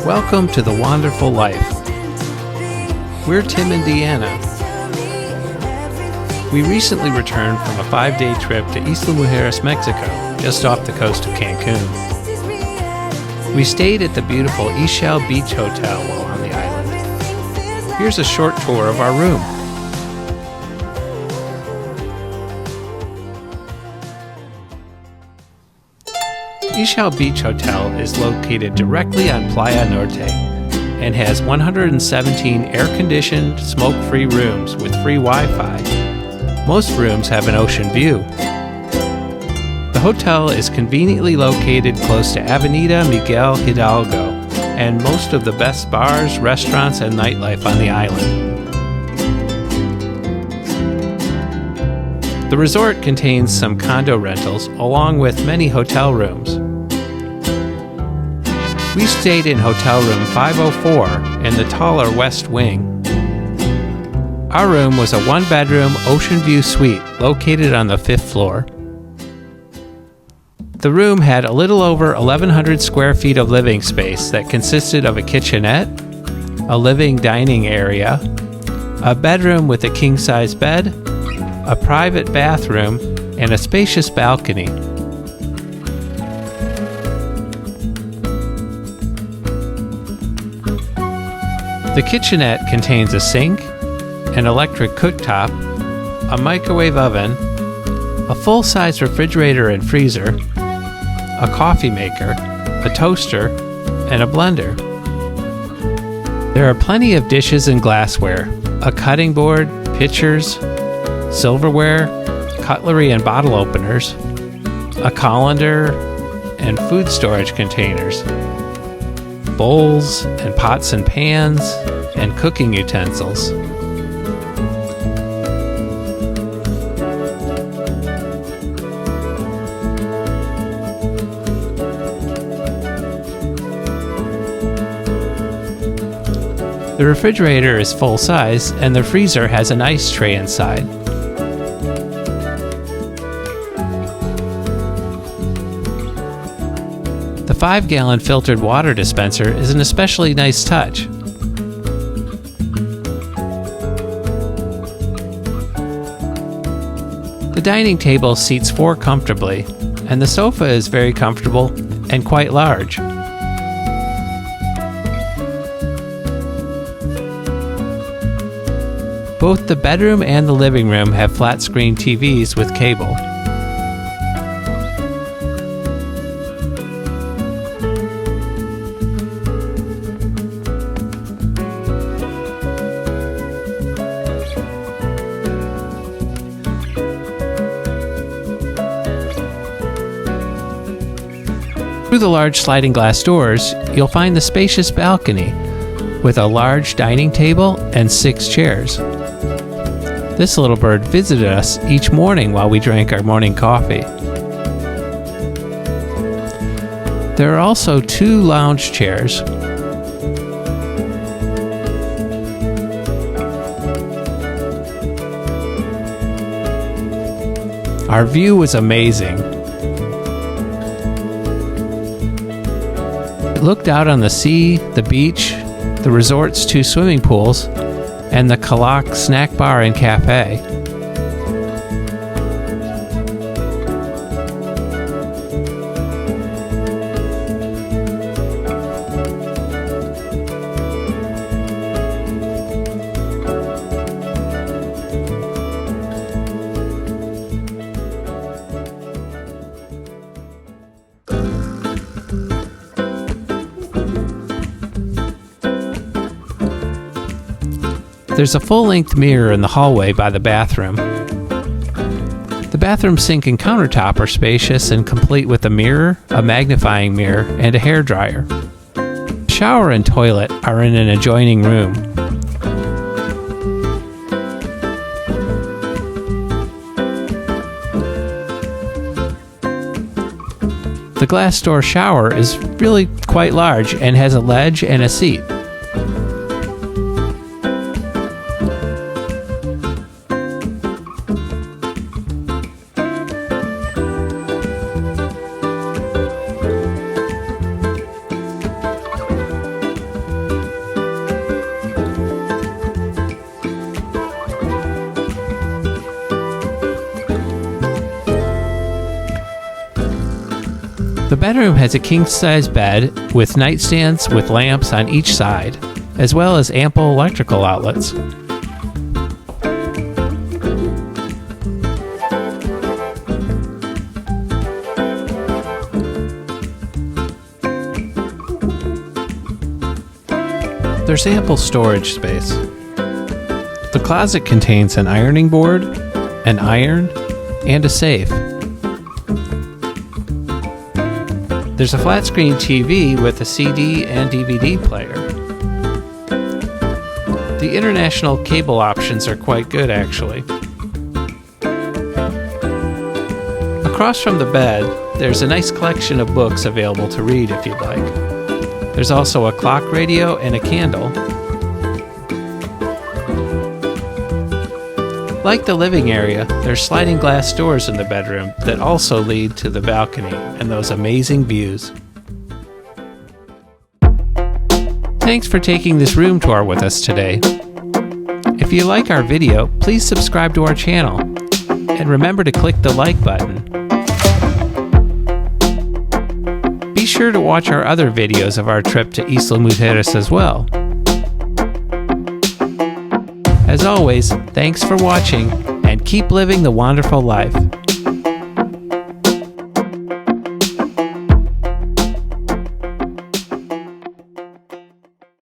Welcome to The Wonderful Life. We're Tim and Deanna. We recently returned from a 5-day trip to Isla Mujeres, Mexico, just off the coast of Cancun. We stayed at the beautiful Ixchel Beach Hotel while on the island. Here's a short tour of our room. Ixchel Beach Hotel is located directly on Playa Norte and has 117 air-conditioned, smoke-free rooms with free Wi-Fi. Most rooms have an ocean view. The hotel is conveniently located close to Avenida Miguel Hidalgo and most of the best bars, restaurants, and nightlife on the island. The resort contains some condo rentals along with many hotel rooms. We stayed in hotel room 504 in the taller west wing. Our room was a one-bedroom ocean view suite located on the 5th floor. The room had a little over 1,100 square feet of living space that consisted of a kitchenette, a living dining area, a bedroom with a king-size bed, a private bathroom, and a spacious balcony. The kitchenette contains a sink, an electric cooktop, a microwave oven, a full-size refrigerator and freezer, a coffee maker, a toaster, and a blender. There are plenty of dishes and glassware, a cutting board, pitchers, silverware, cutlery and bottle openers, a colander, and food storage containers, bowls and pots and pans, and cooking utensils. The refrigerator is full size, and the freezer has an ice tray inside. The 5-gallon filtered water dispenser is an especially nice touch. The dining table seats 4 comfortably, and the sofa is very comfortable and quite large. Both the bedroom and the living room have flat-screen TVs with cable. Through the large sliding glass doors, you'll find the spacious balcony with a large dining table and 6 chairs. This little bird visited us each morning while we drank our morning coffee. There are also 2 lounge chairs. Our view was amazing. It looked out on the sea, the beach, the resort's 2 swimming pools, and the Kalak snack bar and cafe. There's a full-length mirror in the hallway by the bathroom. The bathroom sink and countertop are spacious and complete with a mirror, a magnifying mirror, and a hairdryer. The shower and toilet are in an adjoining room. The glass door shower is really quite large and has a ledge and a seat. The bedroom has a king-size bed with nightstands with lamps on each side, as well as ample electrical outlets. There's ample storage space. The closet contains an ironing board, an iron, and a safe. There's a flat screen TV with a CD and DVD player. The international cable options are quite good, actually. Across from the bed, there's a nice collection of books available to read if you'd like. There's also a clock radio and a candle. Like the living area, there's sliding glass doors in the bedroom that also lead to the balcony and those amazing views. Thanks for taking this room tour with us today. If you like our video, please subscribe to our channel and remember to click the like button. Be sure to watch our other videos of our trip to Isla Mujeres as well. As always, thanks for watching and keep living the wonderful life.